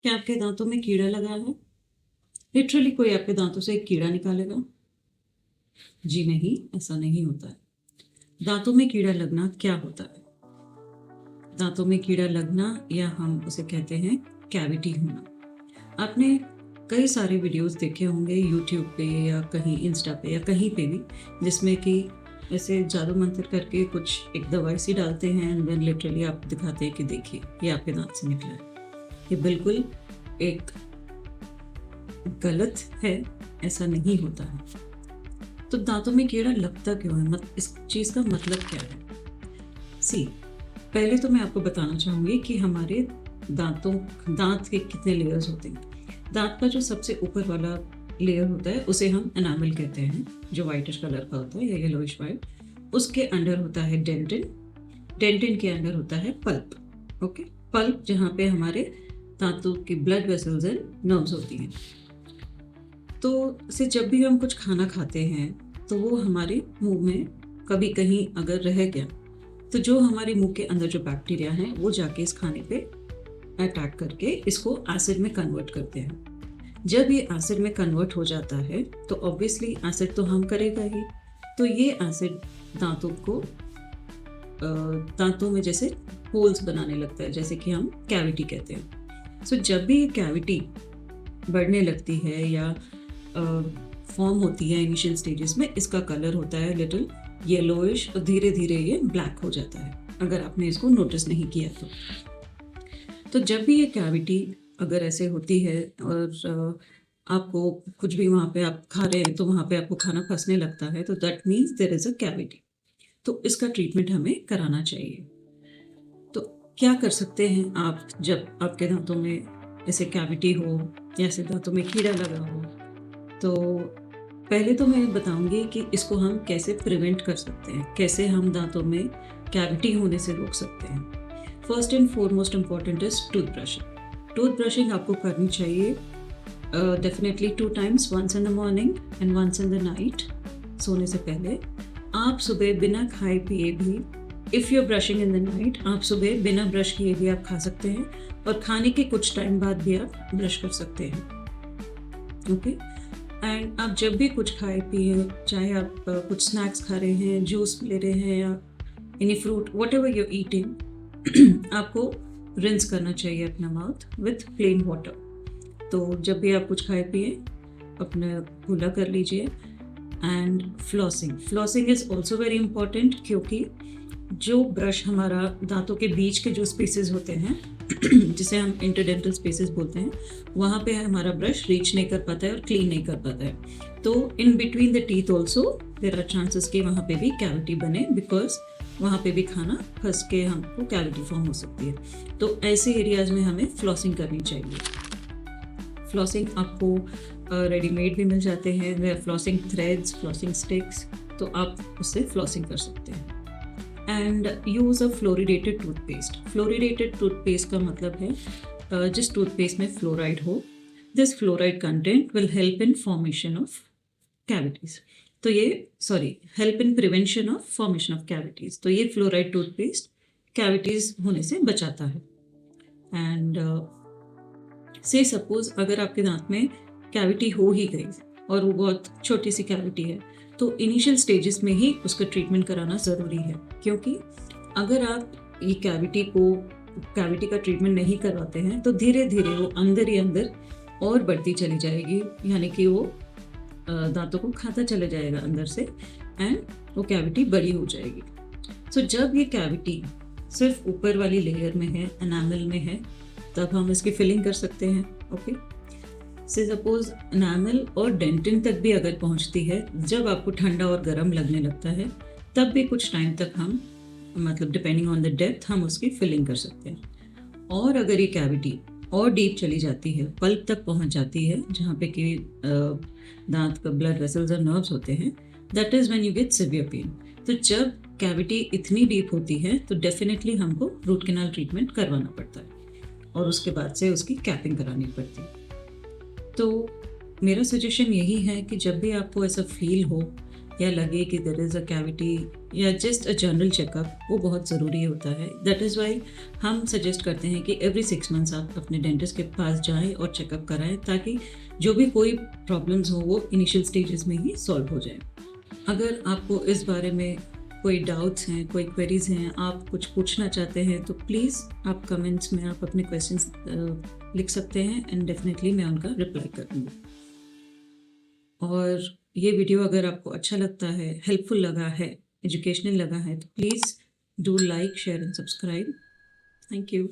क्या आपके दांतों में कीड़ा लगा है? लिटरली कोई आपके दांतों से एक कीड़ा निकालेगा? जी नहीं, ऐसा नहीं होता है। दांतों में कीड़ा लगना क्या होता है? दांतों में कीड़ा लगना या हम उसे कहते हैं कैविटी होना। आपने कई सारे वीडियोस देखे होंगे यूट्यूब पे या कहीं इंस्टा पे या कहीं पे भी, जिसमें कि ऐसे जादू मंत्र करके कुछ एक दवाई सी डालते हैं एंड देन लिटरली आप दिखाते हैं कि देखिए ये आपके दांत से निकला है। ये बिल्कुल एक गलत है, ऐसा नहीं होता है। तो दांतों में कीड़ा लगता क्यों है? इस चीज़ का मतलब क्या है? सी, पहले तो मैं आपको बताना चाहूँगी कि हमारे दांत के कितने लेयर्स होते हैं। दांत का जो सबसे ऊपर वाला लेयर होता है उसे हम एनामल कहते हैं, जो वाइटिश कलर का होता है या येलोइश वाइट। उसके अंडर होता है डेंटिन। डेंटिन के अंदर होता है पल्प। ओके, पल्प जहाँ पे हमारे दांतों की ब्लड वेसल्स एंड नर्व्स होती हैं। तो से जब भी हम कुछ खाना खाते हैं तो वो हमारे मुंह में कभी कहीं अगर रह गया तो जो हमारे मुंह के अंदर जो बैक्टीरिया हैं वो जाके इस खाने पे अटैक करके इसको एसिड में कन्वर्ट करते हैं। जब ये एसिड में कन्वर्ट हो जाता है तो ऑब्वियसली एसिड तो हम करेगा ही, तो ये एसिड दांतों में जैसे होल्स बनाने लगता है, जैसे कि हम कैविटी कहते हैं। सो जब भी ये कैविटी बढ़ने लगती है या फॉर्म होती है इनिशियल स्टेजेस में, इसका कलर होता है लिटिल येलोइश और धीरे धीरे ये ब्लैक हो जाता है, अगर आपने इसको नोटिस नहीं किया तो जब भी ये कैविटी अगर ऐसे होती है और आपको कुछ भी वहाँ पे आप खा रहे हैं तो वहाँ पे आपको खाना फंसने लगता है, तो that means there is a cavity. तो इसका ट्रीटमेंट हमें कराना चाहिए। तो क्या कर सकते हैं आप जब आपके दांतों में ऐसे कैविटी हो या ऐसे दांतों में कीड़ा लगा हो? तो पहले तो मैं बताऊंगी कि इसको हम कैसे प्रिवेंट कर सकते हैं, कैसे हम दांतों में कैविटी होने से रोक सकते हैं। First and foremost important is tooth brushing. Tooth brushing आपको करनी चाहिए definitely 2 times, once in the morning and once in the night, सोने से पहले। आप सुबह बिना खाए पिए भी, if you are brushing in the night, आप सुबह बिना ब्रश किए भी आप खा सकते हैं और खाने के कुछ टाइम बाद भी आप ब्रश कर सकते हैं। ओके, एंड आप जब भी कुछ खाए पिए, चाहे आप कुछ स्नैक्स खा रहे हैं, जूस ले रहे हैं या any fruit, what ever you eating, आपको रिंस करना चाहिए अपना माउथ विथ प्लेन वाटर। तो जब भी आप कुछ खाए पिए अपना कुल्ला कर लीजिए। And flossing is also very important, क्योंकि जो ब्रश हमारा दांतों के बीच के जो स्पेसेस होते हैं जिसे हम इंटरडेंटल स्पेसेस बोलते हैं, वहाँ पे हमारा ब्रश रीच नहीं कर पाता है और क्लीन नहीं कर पाता है। तो in between the teeth also there are chances कि वहाँ पे भी कैविटी बने, बिकॉज वहाँ पे भी खाना फंस के हमको कैविटी फॉर्म हो सकती है। तो ऐसे एरियाज में हमें फ्लॉसिंग करनी चाहिए। फ्लॉसिंग आपको रेडीमेड भी मिल जाते हैं, फ्लॉसिंग थ्रेड्स, फ्लॉसिंग स्टिक्स, तो आप उससे फ्लॉसिंग कर सकते हैं। And use a fluoridated toothpaste. Fluoridated toothpaste का मतलब है जिस टूथपेस्ट में फ्लोराइड हो। This fluoride content will help in formation of cavities. तो ये help in prevention of formation of cavities. तो ये फ्लोराइड टूथपेस्ट कैविटीज़ होने से बचाता है। एंड से सपोज अगर आपके दांत में कैविटी हो ही गई और वो बहुत छोटी सी कैविटी है, तो इनिशियल स्टेजेस में ही उसका ट्रीटमेंट कराना ज़रूरी है, क्योंकि अगर आप ये कैविटी का ट्रीटमेंट नहीं करवाते हैं तो धीरे धीरे वो अंदर ही अंदर और बढ़ती चली जाएगी, यानी कि वो दांतों को खाता चला जाएगा अंदर से एंड वो कैविटी बड़ी हो जाएगी। सो जब ये कैविटी सिर्फ ऊपर वाली लेयर में है, एनामल में है, तब हम इसकी फिलिंग कर सकते हैं। ओके, से सपोज एनामल और डेंटिन तक भी अगर पहुंचती है, जब आपको ठंडा और गर्म लगने लगता है, तब भी कुछ टाइम तक हम, मतलब डिपेंडिंग ऑन द डेप्थ, हम उसकी फिलिंग कर सकते हैं। और अगर ये कैविटी और डीप चली जाती है, पल्प तक पहुंच जाती है, जहाँ पे कि दांत का ब्लड वेसल्स और नर्व्स होते हैं, that is when you get severe pain. तो जब कैविटी इतनी डीप होती है तो डेफिनेटली हमको रूट कैनाल ट्रीटमेंट करवाना पड़ता है और उसके बाद से उसकी कैपिंग करानी पड़ती है। तो मेरा सजेशन यही है कि जब भी आपको ऐसा फील हो या लगे कि देयर इज़ अ कैविटी या जस्ट अ जनरल चेकअप वो बहुत ज़रूरी होता है। दैट इज़ वाई हम सजेस्ट करते हैं कि एवरी 6 मंथ्स आप अपने डेंटिस्ट के पास जाएँ और चेकअप कराएँ, ताकि जो भी कोई प्रॉब्लम्स हो वो इनिशियल स्टेजेस में ही सॉल्व हो जाए। अगर आपको इस बारे में कोई डाउट्स हैं, कोई क्वेरीज़ हैं, आप कुछ पूछना चाहते हैं, तो प्लीज़ आप कमेंट्स में आप अपने क्वेश्चंस लिख सकते हैं एंड डेफ़िनेटली मैं उनका रिप्लाई करूँगी। और ये वीडियो अगर आपको अच्छा लगता है, हेल्पफुल लगा है, एजुकेशनल लगा है, तो please do like, share and subscribe. Thank you.